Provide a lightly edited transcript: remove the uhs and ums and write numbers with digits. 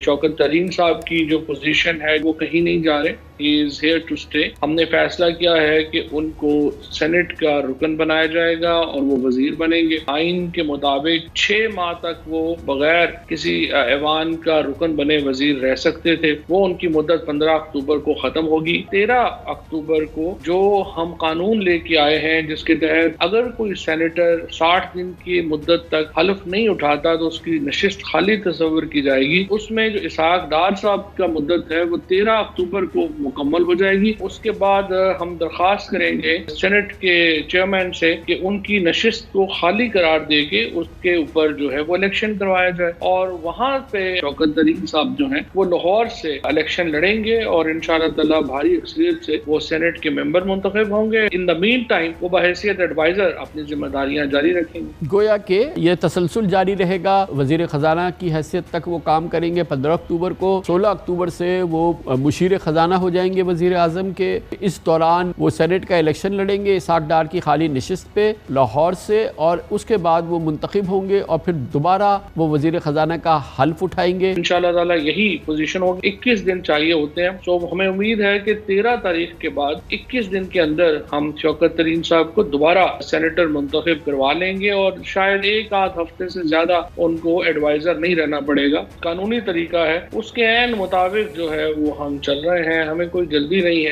शौकत तरीन साहब की जो पोजीशन है वो कहीं नहीं जा रहे, he is here to stay. हमने फैसला किया है कि उनको सेनेट का रुकन बनाया जाएगा और वो वजीर बनेंगे। आइन के मुताबिक 6 माह तक वो बगैर किसी ऐवान का रुकन बने वजीर रह सकते थे। वो उनकी मुद्दत 15 अक्टूबर को खत्म होगी। 13 अक्टूबर को जो हम कानून लेके आए हैं जिसके तहत अगर कोई सेनेटर 60 दिन की मुद्दत तक हल्फ नहीं उठाता तो उसकी नशिस्त खाली तस्वर की जाएगी। उसमें जो इसहाक डार साहब का मुद्दत है वो 13 अक्टूबर को मुकम्मल हो जाएगी। उसके बाद हम दरख्वास्त करेंगे सेनेट के चेयरमैन से कि उनकी नशिस्त को खाली करार देके उसके ऊपर जो है वो इलेक्शन करवाया जाए और वहां पे शौकत तरीन साहब जो हैं वो लाहौर से इलेक्शन लड़ेंगे और इंशाअल्लाह ताला भारी अक्सरियत से वो सेनेट के मेंबर मुंतखब होंगे। इन द मीन टाइम वो बहैसियत एडवाइजर अपनी जिम्मेदारियां जारी रखेंगे। गोया के ये तसलसल जारी रहेगा, वजीर खजाना की हैसियत तक वो काम करेंगे। 15 अक्टूबर को 16 अक्टूबर से वो मुशीर खजाना हो जाएंगे वजीर आजम के। इस दौरान वो सेनेट का इलेक्शन लड़ेंगे इसहाक डार की खाली नशिस्त पे लाहौर से और उसके बाद वो मुंतखब होंगे और फिर दोबारा वो वजीर खजाना का हल्फ उठाएंगे। इंशाअल्लाह ताला यही पोजीशन होगी। 21 दिन चाहिए होते हैं, तो हमें उम्मीद है कि 13 तारीख के बाद 21 दिन के अंदर हम शौकत तरीन साहब को दोबारा सेनेटर मुंतखब करवा लेंगे और शायद एक आध हफ्ते से ज्यादा उनको एडवाइजर नहीं रहना पड़ेगा। कानूनी तरीका है, उसके ऐन मुताबिक जो है वो हम चल रहे हैं, हमें कोई जल्दी नहीं है।